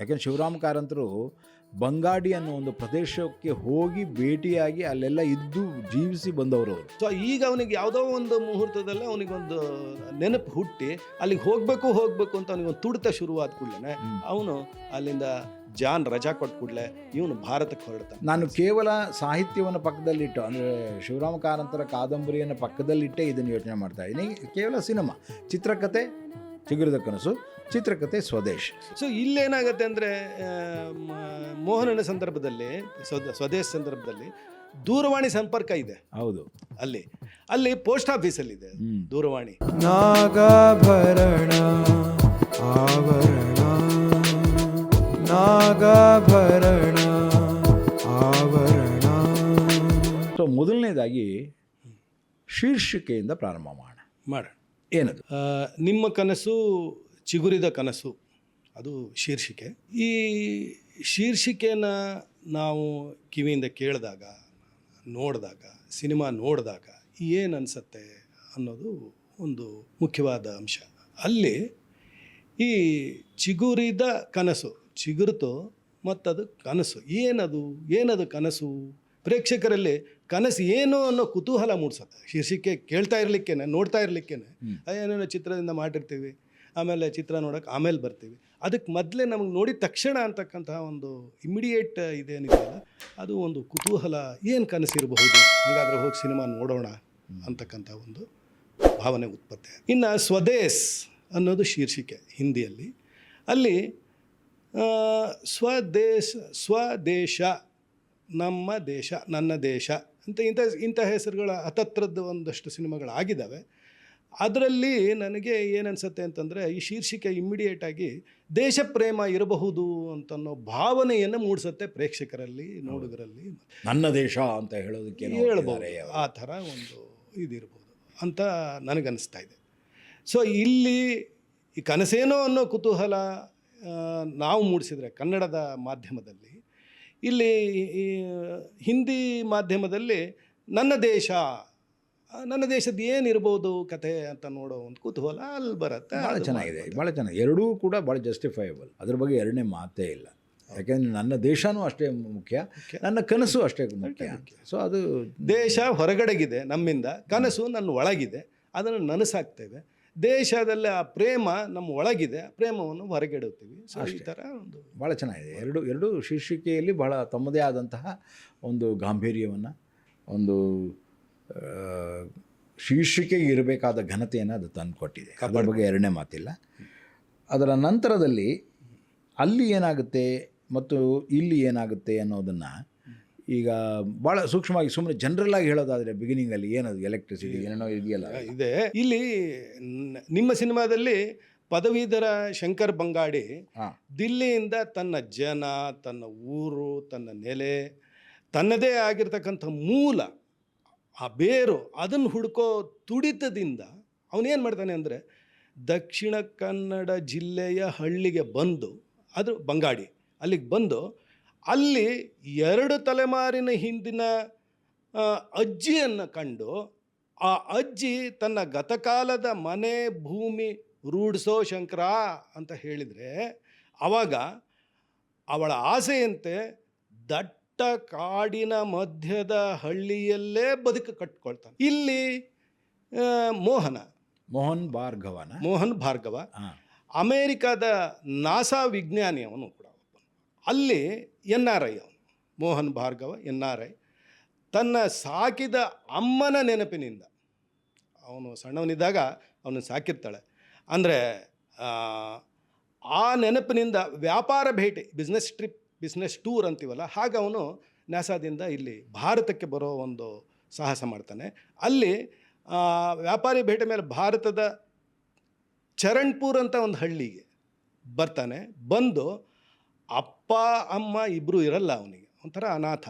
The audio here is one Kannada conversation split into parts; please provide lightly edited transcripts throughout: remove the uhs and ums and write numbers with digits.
ಯಾಕೆಂದರೆ ಶಿವರಾಮ ಕಾರಂತರು ಬಂಗಾಡಿ ಅನ್ನೋ ಒಂದು ಪ್ರದೇಶಕ್ಕೆ ಹೋಗಿ ಭೇಟಿಯಾಗಿ ಅಲ್ಲೆಲ್ಲ ಇದ್ದು ಜೀವಿಸಿ ಬಂದವರು ಅವರು. ಸೊ ಈಗ ಅವನಿಗೆ ಯಾವುದೋ ಒಂದು ಮುಹೂರ್ತದಲ್ಲಿ ಅವನಿಗೊಂದು ನೆನಪು ಹುಟ್ಟಿ ಅಲ್ಲಿಗೆ ಹೋಗಬೇಕು ಅಂತ ಅವನಿಗೊಂದು ತುಡಿತ ಶುರುವಾದ ಕೂಡಲೇ ಅವನು ಅಲ್ಲಿಂದ ಜಾನ್ ರಜಾ ಕೊಟ್ಟ ಕೂಡಲೇ ಇವನು ಭಾರತಕ್ಕೆ ಹೊರಡ್ತಾನೆ. ನಾನು ಕೇವಲ ಸಾಹಿತ್ಯವನ್ನು ಪಕ್ಕದಲ್ಲಿಟ್ಟು, ಅಂದರೆ ಶಿವರಾಮ ಕಾರಂತರ ಕಾದಂಬರಿಯನ್ನು ಪಕ್ಕದಲ್ಲಿಟ್ಟೇ ಇದನ್ನು ಯೋಚನೆ ಮಾಡ್ತಾ ಇದ್ದೀನಿ. ಕೇವಲ ಸಿನಿಮಾ, ಚಿತ್ರಕಥೆ ಚಿಗುರಿದ ಕನಸು, ಚಿತ್ರಕಥೆ ಸ್ವದೇಶ್. ಸೊ ಇಲ್ಲೇನಾಗುತ್ತೆ ಅಂದರೆ ಮೋಹನನ ಸಂದರ್ಭದಲ್ಲಿ ಸ್ವದೇಶ್ ಸಂದರ್ಭದಲ್ಲಿ ದೂರವಾಣಿ ಸಂಪರ್ಕ ಇದೆ. ಹೌದು, ಅಲ್ಲಿ ಪೋಸ್ಟ್ ಆಫೀಸಲ್ಲಿದೆ ದೂರವಾಣಿ. ನಾಗಾಭರಣ ಆವರಣ, ನಾಗಾಭರಣ ಆವರಣ. ಸೊ ಮೊದಲನೇದಾಗಿ ಶೀರ್ಷಿಕೆಯಿಂದ ಪ್ರಾರಂಭ ಮಾಡೋಣ. ಏನದು? ನಿಮ್ಮ ಕನಸು ಚಿಗುರಿದ ಕನಸು, ಅದು ಶೀರ್ಷಿಕೆ. ಈ ಶೀರ್ಷಿಕೆಯನ್ನು ನಾವು ಕಿವಿಯಿಂದ ಕೇಳಿದಾಗ, ನೋಡಿದಾಗ, ಸಿನಿಮಾ ನೋಡಿದಾಗ ಏನು ಅನಿಸುತ್ತೆ ಅನ್ನೋದು ಒಂದು ಮುಖ್ಯವಾದ ಅಂಶ. ಅಲ್ಲಿ ಈ ಚಿಗುರಿದ ಕನಸು, ಚಿಗುರುತೋ ಮತ್ತದು ಕನಸು, ಏನದು ಕನಸು, ಪ್ರೇಕ್ಷಕರಲ್ಲಿ ಕನಸು ಏನು ಅನ್ನೋ ಕುತೂಹಲ ಮೂಡಿಸುತ್ತೆ. ಶೀರ್ಷಿಕೆ ಕೇಳ್ತಾ ಇರಲಿಕ್ಕೇನೆ, ನೋಡ್ತಾ ಇರಲಿಕ್ಕೇನೆ, ಏನೇನೋ ಚಿತ್ರದಿಂದ ಮಾಡಿರ್ತೀವಿ, ಆಮೇಲೆ ಚಿತ್ರ ನೋಡೋಕೆ ಆಮೇಲೆ ಬರ್ತೀವಿ. ಅದಕ್ಕೆ ಮೊದಲೇ ನಮಗೆ ನೋಡಿದ ತಕ್ಷಣ ಅಂತಕ್ಕಂತಹ ಒಂದು ಇಮಿಡಿಯೇಟ್ ಇದೇನಿದೆಯಲ್ಲ, ಅದು ಒಂದು ಕುತೂಹಲ, ಏನು ಕನಸಿರಬಹುದು, ಹಾಗಾದರೆ ಹೋಗಿ ಸಿನಿಮಾ ನೋಡೋಣ ಅಂತಕ್ಕಂಥ ಒಂದು ಭಾವನೆ ಉತ್ಪತ್ತಿ. ಇನ್ನು ಸ್ವದೇಶ್ ಅನ್ನೋದು ಶೀರ್ಷಿಕೆ ಹಿಂದಿಯಲ್ಲಿ. ಅಲ್ಲಿ ಸ್ವದೇಶ, ನಮ್ಮ ದೇಶ, ನನ್ನ ದೇಶ ಅಂತ ಇಂಥ ಹೆಸರುಗಳ ಹತ್ತತ್ರದ್ದು ಒಂದಷ್ಟು ಸಿನಿಮಾಗಳಾಗಿದ್ದಾವೆ. ಅದರಲ್ಲಿ ನನಗೆ ಏನನ್ಸುತ್ತೆ ಅಂತಂದರೆ, ಈ ಶೀರ್ಷಿಕೆ ಇಮ್ಮಿಡಿಯೇಟಾಗಿ ದೇಶ ಪ್ರೇಮ ಇರಬಹುದು ಅಂತನ್ನೋ ಭಾವನೆಯನ್ನು ಮೂಡಿಸುತ್ತೆ ಪ್ರೇಕ್ಷಕರಲ್ಲಿ, ನೋಡುಗರಲ್ಲಿ. ನನ್ನ ದೇಶ ಅಂತ ಹೇಳೋದಕ್ಕೆ ಹೇಳ್ಬೋದು, ಆ ಥರ ಒಂದು ಇದಿರ್ಬೋದು ಅಂತ ನನಗನ್ನಿಸ್ತಾ ಇದೆ. ಸೊ ಇಲ್ಲಿ ಈ ಕನಸೇನೋ ಅನ್ನೋ ಕುತೂಹಲ ನಾವು ಮೂಡಿಸಿದರೆ ಕನ್ನಡದ ಮಾಧ್ಯಮದಲ್ಲಿ, ಇಲ್ಲಿ ಹಿಂದಿ ಮಾಧ್ಯಮದಲ್ಲಿ ನನ್ನ ದೇಶದ ಏನಿರ್ಬೋದು ಕತೆ ಅಂತ ನೋಡೋ ಒಂದು ಕುತೂಹಲ ಅಲ್ಲಿ ಬರುತ್ತೆ. ಭಾಳ ಚೆನ್ನಾಗಿದೆ, ಭಾಳ ಚೆನ್ನಾಗಿ. ಎರಡೂ ಕೂಡ ಭಾಳ ಜಸ್ಟಿಫೈಯಬಲ್, ಅದ್ರ ಬಗ್ಗೆ ಎರಡನೇ ಮಾತೇ ಇಲ್ಲ. ಯಾಕೆಂದರೆ ನನ್ನ ದೇಶನೂ ಅಷ್ಟೇ ಮುಖ್ಯ, ನನ್ನ ಕನಸು ಅಷ್ಟೇ ಮುಖ್ಯ. ಸೊ ಅದು ದೇಶ ಹೊರಗಡೆಗಿದೆ ನಮ್ಮಿಂದ, ಕನಸು ನನ್ನ ಒಳಗಿದೆ, ಅದನ್ನು ನನಸಾಗ್ತೇವೆ. ದೇಶದಲ್ಲಿ ಆ ಪ್ರೇಮ ನಮ್ಮ ಒಳಗಿದೆ, ಪ್ರೇಮವನ್ನು ಹೊರಗೆಡುತ್ತೀವಿ. ಸೊ ಈ ಥರ ಒಂದು ಭಾಳ ಚೆನ್ನಾಗಿದೆ. ಎರಡು ಶೀರ್ಷಿಕೆಯಲ್ಲಿ ಬಹಳ ತಮ್ಮದೇ ಆದಂತಹ ಒಂದು ಗಾಂಭೀರ್ಯವನ್ನು, ಒಂದು ಶೀರ್ಷಿಕೆಗೆ ಇರಬೇಕಾದ ಘನತೆಯನ್ನು ಅದು ತಂದು ಕೊಟ್ಟಿದೆ. ಅದರ ಬಗ್ಗೆ ಎರಡನೇ ಮಾತಿಲ್ಲ. ಅದರ ನಂತರದಲ್ಲಿ ಅಲ್ಲಿ ಏನಾಗುತ್ತೆ ಮತ್ತು ಇಲ್ಲಿ ಏನಾಗುತ್ತೆ ಅನ್ನೋದನ್ನು ಈಗ ಭಾಳ ಸೂಕ್ಷ್ಮವಾಗಿ, ಸುಮ್ಮನೆ ಜನರಲ್ ಆಗಿ ಹೇಳೋದಾದರೆ, ಬಿಗಿನಿಂಗಲ್ಲಿ ಏನದು ಎಲೆಕ್ಟ್ರಿಸಿಟಿ ಏನೇನೋ ಇದೆಯಲ್ಲ ಇದೆ. ಇಲ್ಲಿ ನಿಮ್ಮ ಸಿನಿಮಾದಲ್ಲಿ ಪದವೀಧರ ಶಂಕರ್ ಬಂಗಾಡಿ ದಿಲ್ಲಿಯಿಂದ ತನ್ನ ಜನ, ತನ್ನ ಊರು, ತನ್ನ ನೆಲೆ, ತನ್ನದೇ ಆಗಿರ್ತಕ್ಕಂಥ ಮೂಲ, ಆ ಬೇರು, ಅದನ್ನು ಹುಡುಕೋ ತುಡಿತದಿಂದ ಅವನೇನು ಮಾಡ್ತಾನೆ ಅಂದರೆ, ದಕ್ಷಿಣ ಕನ್ನಡ ಜಿಲ್ಲೆಯ ಹಳ್ಳಿಗೆ ಬಂದು, ಅದು ಬಂಗಾಡಿ, ಅಲ್ಲಿಗೆ ಬಂದು ಅಲ್ಲಿ 2 ತಲೆಮಾರಿನ ಹಿಂದಿನ ಅಜ್ಜಿಯನ್ನು ಕಂಡು, ಆ ಅಜ್ಜಿ ತನ್ನ ಗತಕಾಲದ ಮನೆ ಭೂಮಿ ರೂಢಿಸೋ ಶಂಕರ ಅಂತ ಹೇಳಿದರೆ, ಆವಾಗ ಅವಳ ಆಸೆಯಂತೆ ದಟ್ಟ ಕಾಡಿನ ಮಧ್ಯದ ಹಳ್ಳಿಯಲ್ಲೇ ಬದುಕು ಕಟ್ಕೊಳ್ತಾನೆ. ಇಲ್ಲಿ ಮೋಹನ್ ಭಾರ್ಗವ ಅಮೇರಿಕಾದ ನಾಸಾ ವಿಜ್ಞಾನಿ, ಅವನು ಕೂಡ ಅಲ್ಲಿ NRI, ಅವನು ಮೋಹನ್ ಭಾರ್ಗವ NRI. ತನ್ನ ಸಾಕಿದ ಅಮ್ಮನ ನೆನಪಿನಿಂದ, ಅವನು ಸಣ್ಣವನಿದ್ದಾಗ ಅವನು ಸಾಕಿರ್ತಾಳೆ, ಅಂದರೆ ಆ ನೆನಪಿನಿಂದ ವ್ಯಾಪಾರ ಭೇಟಿ, ಬಿಸ್ನೆಸ್ ಟೂರ್ ಅಂತೀವಲ್ಲ, ಹಾಗೆ ಅವನು ನಾಸಾದಿಂದ ಇಲ್ಲಿ ಭಾರತಕ್ಕೆ ಬರೋ ಒಂದು ಸಾಹಸ ಮಾಡ್ತಾನೆ. ಅಲ್ಲಿ ವ್ಯಾಪಾರಿ ಭೇಟಿ ಮೇಲೆ ಭಾರತದ ಚರಣ್ಪುರ್ ಅಂತ ಒಂದು ಹಳ್ಳಿಗೆ ಬರ್ತಾನೆ. ಬಂದು ಅಪ್ಪ ಅಮ್ಮ ಇಬ್ಬರು ಇರಲ್ಲ, ಅವನಿಗೆ ಒಂಥರ ಅನಾಥ.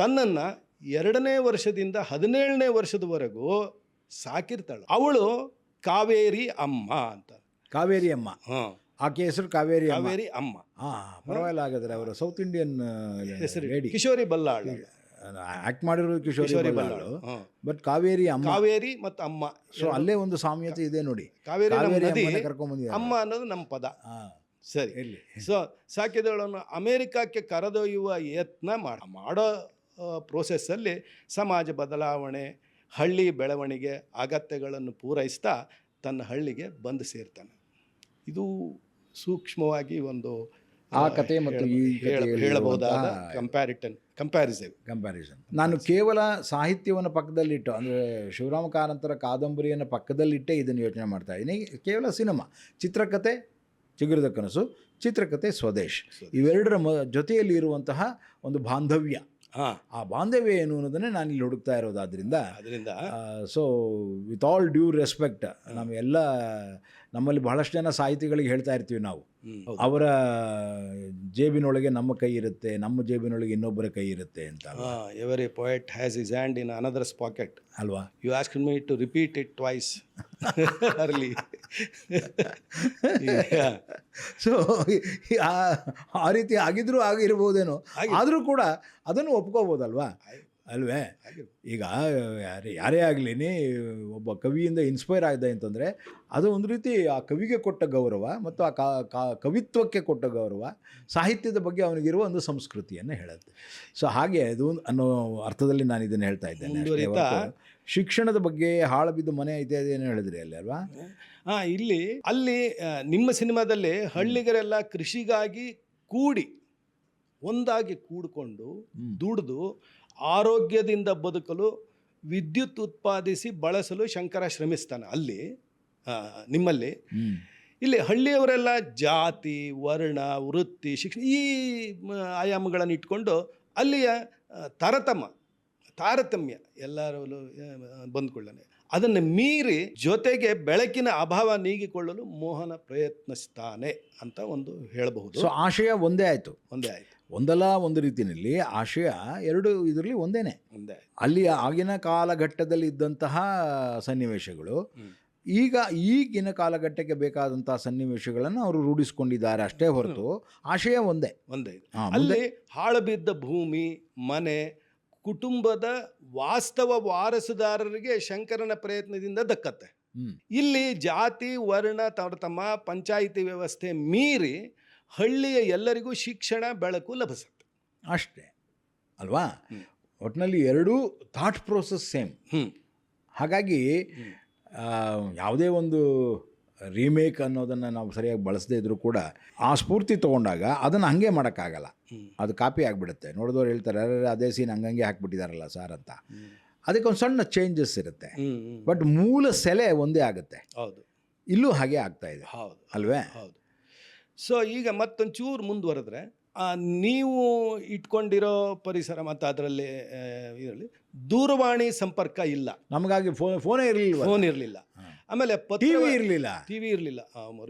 ತನ್ನನ್ನು 2ನೇ ವರ್ಷದಿಂದ 17ನೇ ವರ್ಷದವರೆಗೂ ಸಾಕಿರ್ತಾಳೆ. ಅವಳು ಕಾವೇರಿ ಅಮ್ಮ ಅಂತ. ಕಾವೇರಿ ಅಮ್ಮ, ಆಕೆ ಹೆಸರು ಕಾವೇರಿ ಅಮ್ಮ. ಪರವಾಗಿಲ್ಲ. ಹಾಗಾದರೆ ಅವರು ಸೌತ್ ಇಂಡಿಯನ್ ಹೆಸರು ಕಿಶೋರಿ ಬಲ್ಲಾಳ್ ಆ್ಯಕ್ಟ್ ಮಾಡಿರೋದು, ಕಿಶೋರಿ ಬಲ್ಲಾಳು. ಬಟ್ ಕಾವೇರಿ ಮತ್ತು ಅಮ್ಮ, ಸೊ ಅಲ್ಲೇ ಒಂದು ಸಾಮ್ಯತೆ ಇದೆ ನೋಡಿ. ಕಾವೇರಿ ಕರ್ಕೊಂಡ್ಬಂದಿದ್ದಾರೆ, ಅಮ್ಮ ಅನ್ನೋದು ನಮ್ಮ ಪದ. ಸರಿ. ಎಲ್ಲಿ ಸೊ ಸಾಕಿದವಳನ್ನು ಅಮೇರಿಕಕ್ಕೆ ಕರೆದೊಯ್ಯುವ ಯತ್ನ ಮಾಡೋ ಪ್ರೋಸೆಸ್ಸಲ್ಲಿ ಸಮಾಜ ಬದಲಾವಣೆ, ಹಳ್ಳಿ ಬೆಳವಣಿಗೆ ಅಗತ್ಯಗಳನ್ನು ಪೂರೈಸ್ತಾ ತನ್ನ ಹಳ್ಳಿಗೆ ಬಂದು ಸೇರ್ತಾನೆ. ಇದು ಸೂಕ್ಷ್ಮವಾಗಿ ಒಂದು ಆ ಕತೆ ಮತ್ತು ಈ ಹೇಳಬಹುದಾದ ಕಂಪ್ಯಾರಿಸನ್. ನಾನು ಕೇವಲ ಸಾಹಿತ್ಯವನ್ನು ಪಕ್ಕದಲ್ಲಿಟ್ಟು, ಅಂದರೆ ಶಿವರಾಮ ಕಾರಂತರ ಕಾದಂಬರಿಯನ್ನು ಪಕ್ಕದಲ್ಲಿಟ್ಟೇ ಇದನ್ನು ಯೋಚನೆ ಮಾಡ್ತಾ ಇದ್ದೀನಿ. ಕೇವಲ ಸಿನಿಮಾ, ಚಿತ್ರಕಥೆ ಚಿಗುರಿದ ಕನಸು, ಚಿತ್ರಕಥೆ ಸ್ವದೇಶ್, ಇವೆರಡರ ಜೊತೆಯಲ್ಲಿ ಇರುವಂತಹ ಒಂದು ಬಾಂಧವ್ಯ, ಆ ಬಾಂಧವ್ಯ ಏನು ಅನ್ನೋದನ್ನೇ ನಾನು ಇಲ್ಲಿ ಹುಡುಕ್ತಾ ಇರೋದಾದ್ರಿಂದ so with all due respect, ನಮ್ಮಲ್ಲಿ ಬಹಳಷ್ಟು ಜನ ಸಾಹಿತಿಗಳಿಗೆ ಹೇಳ್ತಾ ಇರ್ತೀವಿ ನಾವು, ಅವರ ಜೇಬಿನೊಳಗೆ ನಮ್ಮ ಕೈ ಇರುತ್ತೆ, ನಮ್ಮ ಜೇಬಿನೊಳಗೆ ಇನ್ನೊಬ್ಬರ ಕೈ ಇರುತ್ತೆ ಅಂತ. Every poet has his hand in another's pocket ಅಲ್ವಾ? You asked me to repeat it twice early. So ಆ ರೀತಿ ಆಗಿರ್ಬೋದೇನೋ, ಆದರೂ ಕೂಡ ಅದನ್ನು ಒಪ್ಕೋಬೋದಲ್ವಾ, ಅಲ್ವೇ? ಈಗ ಯಾರೇ ಆಗಲಿ, ಒಬ್ಬ ಕವಿಯಿಂದ ಇನ್ಸ್ಪೈರ್ ಆಗಿದೆ ಅಂತಂದರೆ ಅದು ಒಂದು ರೀತಿ ಆ ಕವಿಗೆ ಕೊಟ್ಟ ಗೌರವ ಮತ್ತು ಆ ಕವಿತ್ವಕ್ಕೆ ಕೊಟ್ಟ ಗೌರವ, ಸಾಹಿತ್ಯದ ಬಗ್ಗೆ ಅವನಿಗಿರುವ ಒಂದು ಸಂಸ್ಕೃತಿಯನ್ನು ಹೇಳುತ್ತೆ. ಸೊ ಹಾಗೆ ಅದು ಅನ್ನೋ ಅರ್ಥದಲ್ಲಿ ನಾನು ಇದನ್ನು ಹೇಳ್ತಾ ಇದ್ದೇನೆ. ಶಿಕ್ಷಣದ ಬಗ್ಗೆ ಹಾಳು ಬಿದ್ದು ಮನೆ ಐತೆ ಏನು ಹೇಳಿದ್ರಿ ಅಲ್ಲಿ ಅಲ್ವಾ? ಅಲ್ಲಿ ನಿಮ್ಮ ಸಿನಿಮಾದಲ್ಲಿ ಹಳ್ಳಿಗರೆಲ್ಲ ಕೃಷಿಗಾಗಿ ಒಂದಾಗಿ ಕೂಡಿಕೊಂಡು ದುಡಿದು ಆರೋಗ್ಯದಿಂದ ಬದುಕಲು ವಿದ್ಯುತ್ ಉತ್ಪಾದಿಸಿ ಬಳಸಲು ಶಂಕರ ಶ್ರಮಿಸ್ತಾನೆ. ಅಲ್ಲಿ ನಿಮ್ಮಲ್ಲಿ ಇಲ್ಲಿ ಹಳ್ಳಿಯವರೆಲ್ಲ ಜಾತಿ, ವರ್ಣ, ವೃತ್ತಿ, ಶಿಕ್ಷಣ ಈ ಆಯಾಮಗಳನ್ನು ಇಟ್ಕೊಂಡು ಅಲ್ಲಿಯ ತಾರತಮ್ಯ ಎಲ್ಲರಲ್ಲೂ ಬಂದ್ಕೊಳ್ಳನೆ, ಅದನ್ನು ಮೀರಿ ಜೊತೆಗೆ ಬೆಳಕಿನ ಅಭಾವ ನೀಗಿಕೊಳ್ಳಲು ಮೋಹನ ಪ್ರಯತ್ನಿಸ್ತಾನೆ ಅಂತ ಒಂದು ಹೇಳಬಹುದು. ಸೊ ಆಶಯ ಒಂದೇ ಆಯಿತು. ಒಂದಲ್ಲ ಒಂದು ರೀತಿಯಲ್ಲಿ ಆಶಯ ಎರಡು ಇದರಲ್ಲಿ ಒಂದೇ. ಅಲ್ಲಿ ಆಗಿನ ಕಾಲಘಟ್ಟದಲ್ಲಿ ಇದ್ದಂತಹ ಸನ್ನಿವೇಶಗಳು ಈಗಿನ ಕಾಲಘಟ್ಟಕ್ಕೆ ಬೇಕಾದಂತಹ ಸನ್ನಿವೇಶಗಳನ್ನು ಅವರು ರೂಢಿಸ್ಕೊಂಡಿದ್ದಾರೆ ಅಷ್ಟೇ ಹೊರತು ಆಶಯ ಒಂದೇ. ಅಲ್ಲಿ ಹಾಳುಬಿದ್ದ ಭೂಮಿ, ಮನೆ, ಕುಟುಂಬದ ವಾಸ್ತವ ವಾರಸುದಾರರಿಗೆ ಶಂಕರನ ಪ್ರಯತ್ನದಿಂದ ದಕ್ಕತ್ತೆ. ಇಲ್ಲಿ ಜಾತಿ, ವರ್ಣ, ತಮ್ಮ ಪಂಚಾಯಿತಿ ವ್ಯವಸ್ಥೆ ಮೀರಿ ಹಳ್ಳಿಯ ಎಲ್ಲರಿಗೂ ಶಿಕ್ಷಣ, ಬೆಳಕು ಲಭಿಸುತ್ತೆ ಅಷ್ಟೇ ಅಲ್ವಾ? ಒಟ್ಟಿನಲ್ಲಿ ಎರಡೂ ಥಾಟ್ ಪ್ರೋಸೆಸ್ ಸೇಮ್. ಹಾಗಾಗಿ ಯಾವುದೇ ಒಂದು ರೀಮೇಕ್ ಅನ್ನೋದನ್ನು ನಾವು ಸರಿಯಾಗಿ ಬಳಸದೇ ಇದ್ರೂ ಕೂಡ ಆ ಸ್ಫೂರ್ತಿ ತೊಗೊಂಡಾಗ ಅದನ್ನು ಹಾಗೆ ಮಾಡೋಕ್ಕಾಗಲ್ಲ, ಅದು ಕಾಪಿ ಆಗಿಬಿಡುತ್ತೆ. ನೋಡಿದವ್ರು ಹೇಳ್ತಾರೆ, ಅದೇ ಸೀನ್ ಹಂಗಂಗೆ ಹಾಕ್ಬಿಟ್ಟಿದಾರಲ್ಲ ಸರ್ ಅಂತ. ಅದಕ್ಕೊಂದು ಸಣ್ಣ ಚೇಂಜಸ್ ಇರುತ್ತೆ, ಬಟ್ ಮೂಲ ಸೆಲೆ ಒಂದೇ ಆಗುತ್ತೆ. ಇಲ್ಲೂ ಹಾಗೆ ಆಗ್ತಾ ಇದೆ ಅಲ್ವೇ? ಸೊ ಈಗ ಮತ್ತೊಂಚೂರು ಮುಂದುವರೆದ್ರೆ, ನೀವು ಇಟ್ಕೊಂಡಿರೋ ಪರಿಸರ ಮತ್ತು ಅದರಲ್ಲಿ ಇದರಲ್ಲಿ ದೂರವಾಣಿ ಸಂಪರ್ಕ ಇಲ್ಲ, ನಮಗಾಗಿ ಫೋನ್ ಇರಲಿಲ್ಲ. ಆಮೇಲೆ ಟಿವಿ ಇರಲಿಲ್ಲ,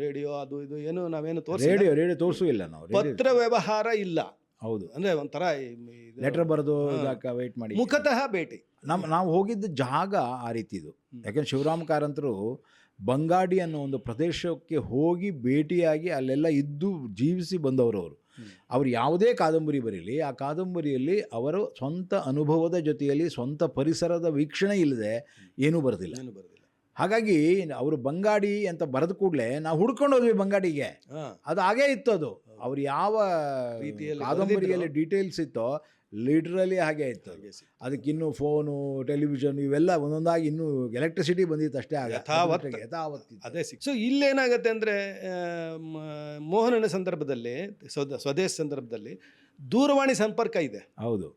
ರೇಡಿಯೋ ಅದು ಇದು ಏನು ನಾವೇನು ರೇಡಿಯೋ ತೋರಿಸೂ ಇಲ್ಲ ನಾವು. ಪತ್ರ ವ್ಯವಹಾರ ಇಲ್ಲ. ಹೌದು, ಅಂದರೆ ಒಂಥರ ಲೆಟರ್ ಬರೆದು ವೆಯ್ಟ್ ಮಾಡಿ ಮುಖತಃ ಭೇಟಿ. ನಾವು ಹೋಗಿದ್ದ ಜಾಗ ಆ ರೀತಿದು. ಯಾಕೆಂದ್ರೆ ಶಿವರಾಮ ಕಾರಂತರು ಬಂಗಾಡಿ ಅನ್ನೋ ಒಂದು ಪ್ರದೇಶಕ್ಕೆ ಹೋಗಿ ಭೇಟಿಯಾಗಿ ಅಲ್ಲೆಲ್ಲ ಇದ್ದು ಜೀವಿಸಿ ಬಂದವರು. ಅವರು ಯಾವುದೇ ಕಾದಂಬರಿ ಬರೀಲಿ, ಆ ಕಾದಂಬರಿಯಲ್ಲಿ ಅವರು ಸ್ವಂತ ಅನುಭವದ ಜೊತೆಯಲ್ಲಿ ಸ್ವಂತ ಪರಿಸರದ ವೀಕ್ಷಣೆ ಇಲ್ಲದೆ ಏನೂ ಬರೋದಿಲ್ಲ. ಹಾಗಾಗಿ ಅವರು ಬಂಗಾಡಿ ಅಂತ ಬರೆದ ಕೂಡಲೇ ನಾವು ಹುಡ್ಕೊಂಡು ಹೋದ್ವಿ ಬಂಗಾಡಿಗೆ. ಅದು ಹಾಗೇ ಇತ್ತು. ಅದು ಅವ್ರು ಯಾವ ರೀತಿಯಲ್ಲಿ ಕಾದಂಬರಿಯಲ್ಲಿ ಡೀಟೇಲ್ಸ್ ಇತ್ತೋ ಲಿಟ್ರಲಿ ಹಾಗೆ ಇತ್ತು. ಅದಕ್ಕಿನ್ನೂ ಫೋನು, ಟೆಲಿವಿಷನ್ ಇವೆಲ್ಲ ಒಂದೊಂದಾಗಿ ಇನ್ನೂ ಎಲೆಕ್ಟ್ರಿಸಿಟಿ ಬಂದಿತ್ತು ಅಷ್ಟೇ. ಯಥಾವತ್ತು ಅದೇ. ಸೊ ಇಲ್ಲೇನಾಗತ್ತೆ ಅಂದರೆ, ಮೋಹನನ ಸಂದರ್ಭದಲ್ಲಿ, ಸ್ವದೇಶ್ ಸಂದರ್ಭದಲ್ಲಿ ದೂರವಾಣಿ ಸಂಪರ್ಕ ಇದೆ. ಹೌದು,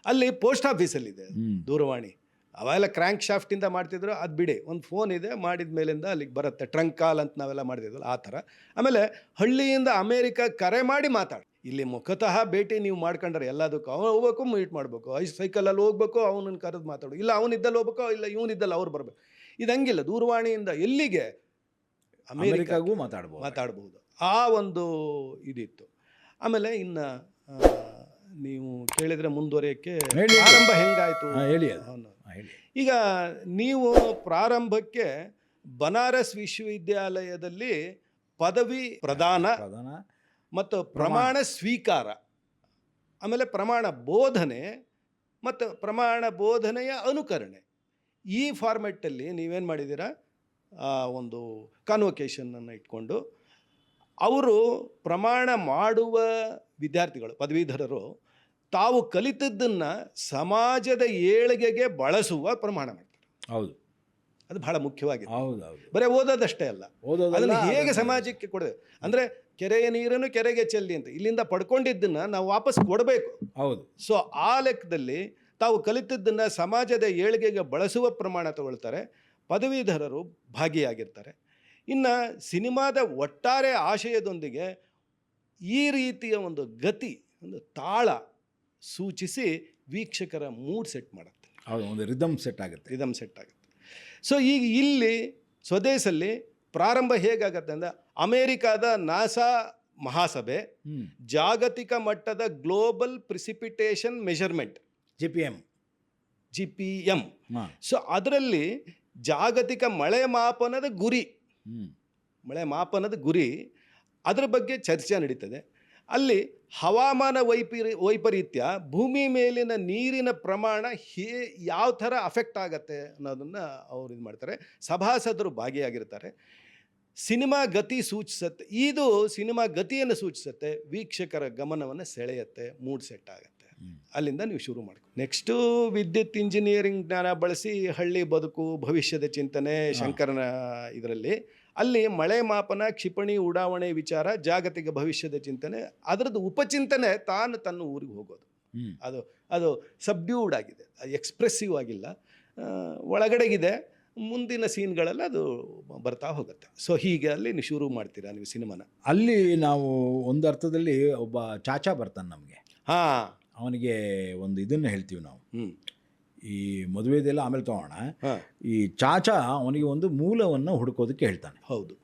ಅಲ್ಲಿ ಪೋಸ್ಟ್ ಆಫೀಸಲ್ಲಿದೆ ದೂರವಾಣಿ. ಅವೆಲ್ಲ ಕ್ರ್ಯಾಂಕ್ ಶಾಫ್ಟಿಂದ ಮಾಡ್ತಿದ್ರು, ಅದು ಬಿಡಿ, ಒಂದು ಫೋನ್ ಇದೆ, ಮಾಡಿದ ಮೇಲಿಂದ ಅಲ್ಲಿಗೆ ಬರುತ್ತೆ. ಟ್ರಂಕ್ ಕಾಲ್ ಅಂತ ನಾವೆಲ್ಲ ಮಾಡ್ತಿದ್ವಲ್ಲ ಆ ಥರ. ಆಮೇಲೆ ಹಳ್ಳಿಯಿಂದ ಅಮೇರಿಕ ಕರೆ ಮಾಡಿ ಮಾತಾಡಿ. ಇಲ್ಲಿ ಮುಖತಃ ಭೇಟಿ ನೀವು ಮಾಡ್ಕೊಂಡ್ರೆ ಎಲ್ಲದಕ್ಕೂ ಅವನು ಹೋಗ್ಬೇಕು, ಮೀಟ್ ಮಾಡಬೇಕು, ಸೈಕಲಲ್ಲಿ ಹೋಗ್ಬೇಕು, ಅವನನ್ನು ಕರೆದು ಮಾತಾಡು, ಇಲ್ಲ ಅವನಿದ್ದಲ್ಲಿ ಹೋಗ್ಬೇಕು, ಇಲ್ಲ ಇವನಿದ್ದಲ್ಲಿ ಅವ್ರು ಬರಬೇಕು. ಇದಂಗಿಲ್ಲ, ದೂರವಾಣಿಯಿಂದ ಎಲ್ಲಿಗೆ ಅಮೇರಿಕಾಗೂ ಮಾತಾಡ್ಬೋದು. ಆ ಒಂದು ಇದಿತ್ತು. ಆಮೇಲೆ ಇನ್ನು ನೀವು ಕೇಳಿದರೆ ಮುಂದುವರಿಯೋಕ್ಕೆ ಪ್ರಾರಂಭ ಹೆಂಗಾಯಿತು ಹೇಳಿ. ಈಗ ನೀವು ಪ್ರಾರಂಭಕ್ಕೆ ಬನಾರಸ್ ವಿಶ್ವವಿದ್ಯಾಲಯದಲ್ಲಿ ಪದವಿ ಪ್ರದಾನ ಮತ್ತು ಪ್ರಮಾಣ ಸ್ವೀಕಾರ, ಆಮೇಲೆ ಪ್ರಮಾಣ ಬೋಧನೆ ಮತ್ತು ಪ್ರಮಾಣ ಬೋಧನೆಯ ಅನುಕರಣೆ, ಈ ಫಾರ್ಮೆಟ್ಟಲ್ಲಿ ನೀವೇನು ಮಾಡಿದ್ದೀರಾ, ಒಂದು ಕಾನ್ವೊಕೇಶನನ್ನು ಇಟ್ಕೊಂಡು ಅವರು ಪ್ರಮಾಣ ಮಾಡುವ ವಿದ್ಯಾರ್ಥಿಗಳು ಪದವೀಧರರು ತಾವು ಕಲಿತದ್ದನ್ನು ಸಮಾಜದ ಏಳಿಗೆಗೆ ಬಳಸುವ ಪ್ರಮಾಣ ಮಾಡ್ತಾರೆ. ಹೌದು, ಅದು ಬಹಳ ಮುಖ್ಯವಾಗಿದೆ. ಹೌದು, ಹೌದು. ಬರೀ ಓದೋದಷ್ಟೇ ಅಲ್ಲ, ಓದೋದಲ್ಲ, ಅದನ್ನು ಹೇಗೆ ಅದನ್ನ- ಸಮಾಜಕ್ಕೆ ಕೊಡಬೇಕು ಅಂದರೆ ಕೆರೆಯ ನೀರನ್ನು ಕೆರೆಗೆ ಚೆಲ್ಲಿ ಅಂತ ಇಲ್ಲಿಂದ ಪಡ್ಕೊಂಡಿದ್ದನ್ನು ನಾವು ವಾಪಸ್ ಕೊಡಬೇಕು. ಹೌದು. ಸೊ ಆ ಲೆಕ್ಕದಲ್ಲಿ ತಾವು ಕಲಿತದ್ದನ್ನು ಸಮಾಜದ ಏಳಿಗೆಗೆ ಬಳಸುವ ಪ್ರಮಾಣ ತಗೊಳ್ತಾರೆ, ಪದವೀಧರರು ಭಾಗಿಯಾಗಿರ್ತಾರೆ. ಇನ್ನು ಸಿನಿಮಾದ ಒಟ್ಟಾರೆ ಆಶಯದೊಂದಿಗೆ ಈ ರೀತಿಯ ಒಂದು ಗತಿ, ಒಂದು ತಾಳ ಸೂಚಿಸಿ ವೀಕ್ಷಕರ ಮೂಡ್ ಸೆಟ್ ಮಾಡುತ್ತೆ, ಹೌದು, ಒಂದು ರಿದಮ್ ಸೆಟ್ ಆಗುತ್ತೆ. ರಿದಮ್ ಸೆಟ್ ಆಗುತ್ತೆ. ಸೊ ಈಗ ಇಲ್ಲಿ ಸ್ವದೇಶಲ್ಲಿ ಪ್ರಾರಂಭ ಹೇಗಾಗತ್ತೆ ಅಂದರೆ ಅಮೇರಿಕಾದ ನಾಸಾ ಮಹಾಸಭೆ ಜಾಗತಿಕ ಮಟ್ಟದ global precipitation measurement GPM. So ಅದರಲ್ಲಿ ಜಾಗತಿಕ ಮಳೆ ಮಾಪನದ ಗುರಿ, ಮಳೆ ಮಾಪನದ ಗುರಿ ಅದರ ಬಗ್ಗೆ ಚರ್ಚೆ ನಡೀತದೆ. ಅಲ್ಲಿ ಹವಾಮಾನ ವೈಪರೀತ್ಯ ಭೂಮಿ ಮೇಲಿನ ನೀರಿನ ಪ್ರಮಾಣ ಯಾವ ಥರ ಅಫೆಕ್ಟ್ ಆಗತ್ತೆ ಅನ್ನೋದನ್ನು ಅವ್ರು ಇದು ಮಾಡ್ತಾರೆ. ಸಭಾಸದರು ಭಾಗಿಯಾಗಿರ್ತಾರೆ. ಸಿನಿಮಾ ಗತಿ ಸೂಚಿಸುತ್ತೆ, ಇದು ಸಿನಿಮಾ ಗತಿಯನ್ನು ಸೂಚಿಸುತ್ತೆ, ವೀಕ್ಷಕರ ಗಮನವನ್ನು ಸೆಳೆಯುತ್ತೆ, ಮೂಡ್ ಸೆಟ್ ಆಗುತ್ತೆ. ಅಲ್ಲಿಂದ ನೀವು ಶುರು ಮಾಡ್ಕೊ. ನೆಕ್ಸ್ಟು ವಿದ್ಯುತ್ ಇಂಜಿನಿಯರಿಂಗ್ ಜ್ಞಾನ ಬಳಸಿ ಹಳ್ಳಿ ಬದುಕು, ಭವಿಷ್ಯದ ಚಿಂತನೆ, ಶಂಕರನ ಇದರಲ್ಲಿ ಅಲ್ಲಿ ಮಳೆ ಮಾಪನ, ಕ್ಷಿಪಣಿ ಉಡಾವಣೆ ವಿಚಾರ, ಜಾಗತಿಕ ಭವಿಷ್ಯದ ಚಿಂತನೆ, ಅದರದ್ದು ಉಪಚಿಂತನೆ ತನ್ನ ಊರಿಗೆ ಹೋಗೋದು. ಅದು ಸಬ್ಡ್ಯೂಡ್ ಆಗಿದೆ, ಎಕ್ಸ್ಪ್ರೆಸಿವ್ ಆಗಿಲ್ಲ, ಒಳಗಡೆಗಿದೆ. ಮುಂದಿನ ಸೀನ್ಗಳೆಲ್ಲ ಅದು ಬರ್ತಾ ಹೋಗುತ್ತೆ. ಸೊ ಹೀಗೆ ಅಲ್ಲಿ ನೀವು ಶುರು ಮಾಡ್ತೀರಾ ನೀವು ಸಿನಿಮಾನ. ಅಲ್ಲಿ ನಾವು ಒಂದು ಅರ್ಥದಲ್ಲಿ ಒಬ್ಬ ಚಾಚಾ ಬರ್ತಾನೆ ನಮಗೆ. ಹಾಂ, ಅವನಿಗೆ ಒಂದು ಇದನ್ನು ಹೇಳ್ತೀವಿ ನಾವು, ಈ ಮದುವೆದೆಲ್ಲ ಆಮೇಲೆ ತಗೋಣ. ಈ ಚಾಚಾ ಅವನಿಗೆ ಒಂದು ಮೂಲವನ್ನು ಹುಡುಕೋದಕ್ಕೆ ಹೇಳ್ತಾನೆ. ಹೌದು,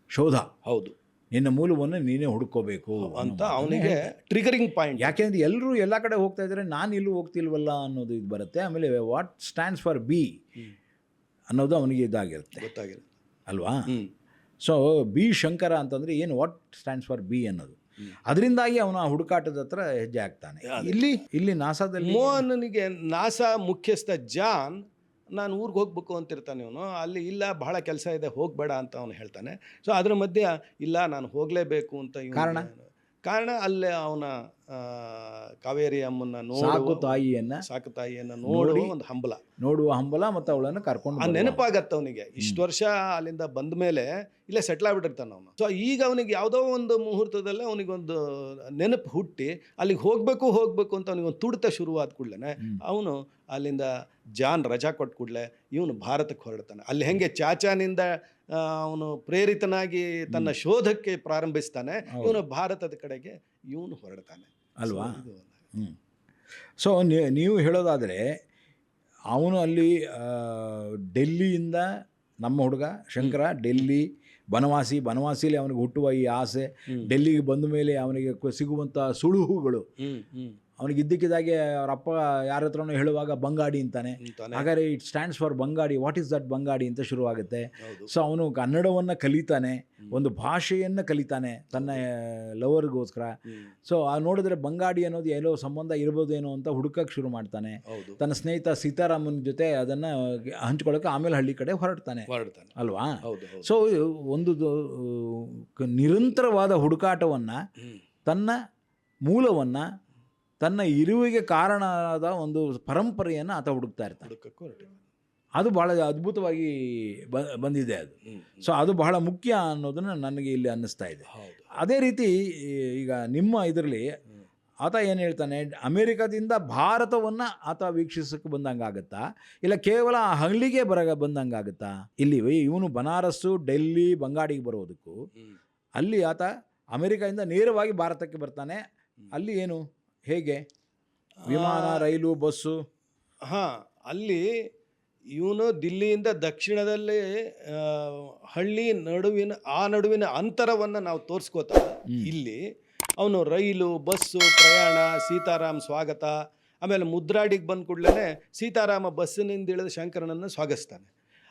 ಶೋಧ. ಹೌದು, ನಿನ್ನ ಮೂಲವನ್ನು ನೀನೇ ಹುಡುಕೋಬೇಕು ಅಂತ ಅವನಿಗೆ ಟ್ರಿಗರಿಂಗ್ ಪಾಯಿಂಟ್. ಯಾಕೆಂದ್ರೆ ಎಲ್ಲರೂ ಎಲ್ಲ ಕಡೆ ಹೋಗ್ತಾ ಇದ್ದಾರೆ, ನಾನು ಎಲ್ಲೂ ಹೋಗ್ತಿಲ್ವಲ್ಲ ಅನ್ನೋದು ಇದು ಬರುತ್ತೆ. ಆಮೇಲೆ ವಾಟ್ ಸ್ಟ್ಯಾಂಡ್ಸ್ ಫಾರ್ ಬಿ ಅನ್ನೋದು ಅವನಿಗೆ ಇದಾಗಿರುತ್ತೆ, ಗೊತ್ತಾಗಿರುತ್ತೆ ಅಲ್ವಾ? ಸೊ ಬಿ ಶಂಕರ ಅಂತಂದರೆ ಏನು, ವಾಟ್ ಸ್ಟ್ಯಾಂಡ್ಸ್ ಫಾರ್ ಬಿ ಅನ್ನೋದು. ಅದರಿಂದಾಗಿ ಅವನು ಆ ಹುಡುಕಾಟದ ಹತ್ರ ಹೆಜ್ಜೆ ಆಗ್ತಾನೆ. ಇಲ್ಲಿ ನಾಸಾದಲ್ಲಿ ಮೋಹನನಿಗೆ ನಾಸಾ ಮುಖ್ಯಸ್ಥ ಜಾನ್, ನಾನು ಊರಿಗೆ ಹೋಗ್ಬೇಕು ಅಂತಿರ್ತಾನೆ ಅವನು. ಅಲ್ಲಿ ಇಲ್ಲ, ಬಹಳ ಕೆಲಸ ಇದೆ, ಹೋಗಬೇಡ ಅಂತ ಅವನು ಹೇಳ್ತಾನೆ. ಸೊ ಅದ್ರ ಮಧ್ಯೆ ಇಲ್ಲ, ನಾನು ಹೋಗಲೇಬೇಕು ಅಂತ. ಕಾರಣ ಅಲ್ಲೇ ಅವನ ಕಾವೇರಿ ಅಮ್ಮನ ಸಾಕು ತಾಯಿಯನ್ನು ನೋಡುವ ಒಂದು ನೋಡುವ ಹಂಬಲ ಮತ್ತು ಅವಳನ್ನು ಕರ್ಕೊಂಡು ನೆನಪಾಗತ್ತೆ ಅವನಿಗೆ. ಇಷ್ಟು ವರ್ಷ ಅಲ್ಲಿಂದ ಬಂದ ಮೇಲೆ ಇಲ್ಲೇ ಸೆಟ್ಲ್ ಆಗ್ಬಿಟ್ಟಿರ್ತಾನೆ ಅವನು. ಸೊ ಈಗ ಅವನಿಗೆ ಯಾವುದೋ ಒಂದು ಮುಹೂರ್ತದಲ್ಲೇ ಅವನಿಗೊಂದು ನೆನಪು ಹುಟ್ಟಿ ಅಲ್ಲಿಗೆ ಹೋಗಬೇಕು ಅಂತ ಅವನಿಗೊಂದು ತುಡಿತ ಶುರುವಾದ ಕೂಡಲೇ ಅವನು ಅಲ್ಲಿಂದ ಜಾನ್ ರಜಾ ಕೊಟ್ಟ ಕೂಡಲೇ ಇವನು ಭಾರತಕ್ಕೆ ಹೊರಡ್ತಾನೆ. ಅಲ್ಲಿ ಹೆಂಗೆ ಚಾಚಾನಿಂದ ಅವನು ಪ್ರೇರಿತನಾಗಿ ತನ್ನ ಶೋಧಕ್ಕೆ ಪ್ರಾರಂಭಿಸ್ತಾನೆ, ಇವನು ಭಾರತದ ಕಡೆಗೆ ಇವನು ಹೊರಡ್ತಾನೆ, ಅಲ್ವಾ? ಸೊ ನೀವು ಹೇಳೋದಾದರೆ ಅವನು ಅಲ್ಲಿ ಡೆಲ್ಲಿಯಿಂದ, ನಮ್ಮ ಹುಡುಗ ಶಂಕರ ಡೆಲ್ಲಿ ಬನವಾಸಿಲಿ ಅವನಿಗೆ ಹುಟ್ಟುವ ಈ ಆಸೆ, ಡೆಲ್ಲಿಗೆ ಬಂದ ಮೇಲೆ ಅವನಿಗೆ ಸಿಗುವಂಥ ಸುಳುಹುಗಳು, ಅವನಿಗೆ ಇದ್ದಕ್ಕಿದ್ದಾಗೆ ಅವ್ರ ಅಪ್ಪ ಯಾರ ಹತ್ರನೂ ಹೇಳುವಾಗ ಬಂಗಾಡಿ ಅಂತಾನೆ. ಹಾಗಾದರೆ it stands for Bangadi, what is that Bangadi ಅಂತ ಶುರುವಾಗುತ್ತೆ. ಸೊ ಅವನು ಕನ್ನಡವನ್ನು ಕಲಿತಾನೆ, ಒಂದು ಭಾಷೆಯನ್ನು ಕಲಿತಾನೆ ತನ್ನ ಲವರ್ಗೋಸ್ಕರ. ಸೊ ನೋಡಿದ್ರೆ ಬಂಗಾಡಿ ಅನ್ನೋದು ಏನೋ ಸಂಬಂಧ ಇರ್ಬೋದೇನೋ ಅಂತ ಹುಡುಕಕ್ಕೆ ಶುರು ಮಾಡ್ತಾನೆ. ತನ್ನ ಸ್ನೇಹಿತ ಸೀತಾರಾಮನ ಜೊತೆ ಅದನ್ನು ಹಂಚ್ಕೊಳ್ಳೋಕೆ ಆಮೇಲೆ ಹಳ್ಳಿ ಕಡೆ ಹೊರಡ್ತಾನೆ, ಅಲ್ವಾ? ಸೊ ಒಂದು ನಿರಂತರವಾದ ಹುಡುಕಾಟವನ್ನು, ತನ್ನ ಮೂಲವನ್ನು, ತನ್ನ ಇರುವಿಗೆ ಕಾರಣವಾದ ಒಂದು ಪರಂಪರೆಯನ್ನು ಆತ ಹುಡುಕ್ತಾ ಇರ್ತಾನೆ. ಅದು ಬಹಳ ಅದ್ಭುತವಾಗಿ ಬಂದಿದೆ ಅದು. ಸೊ ಅದು ಬಹಳ ಮುಖ್ಯ ಅನ್ನೋದನ್ನು ನನಗೆ ಇಲ್ಲಿ ಅನ್ನಿಸ್ತಾ ಇದೆ. ಅದೇ ರೀತಿ ಈಗ ನಿಮ್ಮ ಇದರಲ್ಲಿ ಆತ ಏನು ಹೇಳ್ತಾನೆ, ಅಮೇರಿಕಾದಿಂದ ಭಾರತವನ್ನು ಆತ ವೀಕ್ಷಿಸಕ್ಕೆ ಬಂದಂಗಾಗತ್ತಾ, ಇಲ್ಲ ಕೇವಲ ಹಳ್ಳಿಗೆ ಬಂದಂಗಾಗತ್ತಾ? ಇಲ್ಲಿ ಇವನು ಬನಾರಸ್ಸು, ಡೆಲ್ಲಿ, ಬಂಗಾಡಿಗೆ ಬರೋದಕ್ಕೂ ಅಲ್ಲಿ ಆತ ಅಮೇರಿಕಾದಿಂದ ನೇರವಾಗಿ ಭಾರತಕ್ಕೆ ಬರ್ತಾನೆ. ಅಲ್ಲಿ ಏನು, ಹೇಗೆ, ವಿಮಾನ, ರೈಲು, ಬಸ್ಸು? ಅಲ್ಲಿ ಇವನು ದಿಲ್ಲಿಯಿಂದ ದಕ್ಷಿಣದಲ್ಲಿ ಹಳ್ಳಿ ನಡುವಿನ ಅಂತರವನ್ನು ನಾವು ತೋರಿಸ್ಕೋತ, ಇಲ್ಲಿ ಅವನು ರೈಲು, ಬಸ್ಸು, ಪ್ರಯಾಣ, ಸೀತಾರಾಮ್ ಸ್ವಾಗತ, ಆಮೇಲೆ ಮುದ್ರಾಡಿಗೆ ಬಂದ ಕೂಡಲೇ ಸೀತಾರಾಮ ಬಸ್ಸಿನಿಂದ ಇಳಿದ ಶಂಕರನನ್ನು ಸ್ವಾಗತಿಸ್ತಾನೆ.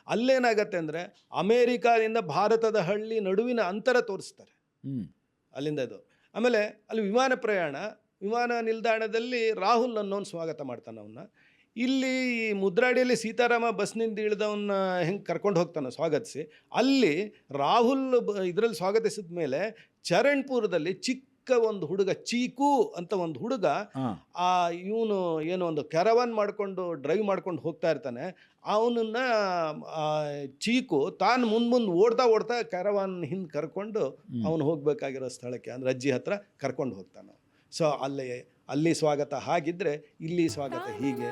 ಅಲ್ಲೇನಾಗತ್ತೆ ಅಂದರೆ ಅಮೇರಿಕಾದಿಂದ ಭಾರತದ ಹಳ್ಳಿ ನಡುವಿನ ಅಂತರ ತೋರಿಸ್ತಾರೆ ಅಲ್ಲಿಂದ ಇದು. ಆಮೇಲೆ ಅಲ್ಲಿ ವಿಮಾನ ಪ್ರಯಾಣ, ವಿಮಾನ ನಿಲ್ದಾಣದಲ್ಲಿ ರಾಹುಲ್ ಅನ್ನೋನು ಸ್ವಾಗತ ಮಾಡ್ತಾನೆ ಅವನ್ನ. ಇಲ್ಲಿ ಮುದ್ರಾಡಿಯಲ್ಲಿ ಸೀತಾರಾಮ ಬಸ್ನಿಂದ ಇಳಿದವನ್ನ ಹೆಂಗೆ ಕರ್ಕೊಂಡು ಹೋಗ್ತಾನೆ ಸ್ವಾಗತಿಸಿ, ಅಲ್ಲಿ ರಾಹುಲ್ ಇದರಲ್ಲಿ ಸ್ವಾಗತಿಸಿದ ಮೇಲೆ ಚರಣ್ಪುರದಲ್ಲಿ ಚಿಕ್ಕ ಒಂದು ಹುಡುಗ ಚೀಕು ಅಂತ ಒಂದು ಹುಡುಗ ಹಾಂ ಆ ಇವನು ಏನೋ ಒಂದು ಕ್ಯಾರವಾನ್ ಮಾಡಿಕೊಂಡು ಡ್ರೈವ್ ಮಾಡ್ಕೊಂಡು ಹೋಗ್ತಾ ಇರ್ತಾನೆ. ಅವನನ್ನ ಚೀಕು ತಾನು ಮುಂದೆ ಓಡ್ತಾ ಕ್ಯಾರವಾನ್ ಹಿಂದೆ ಕರ್ಕೊಂಡು ಅವನು ಹೋಗಬೇಕಾಗಿರೋ ಸ್ಥಳಕ್ಕೆ ಅಂದರೆ ಅಜ್ಜಿ ಹತ್ರ ಕರ್ಕೊಂಡು ಹೋಗ್ತಾನೆ. ಸೊ ಅಲ್ಲಿ ಸ್ವಾಗತ ಹಾಗಿದ್ರೆ ಇಲ್ಲಿ ಸ್ವಾಗತ ಹೀಗೆ,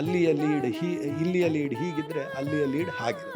ಇಲ್ಲಿಯ ಲೀಡ್ ಹೀಗಿದ್ರೆ ಅಲ್ಲಿಯ ಲೀಡ್ ಹಾಗಿದೆ.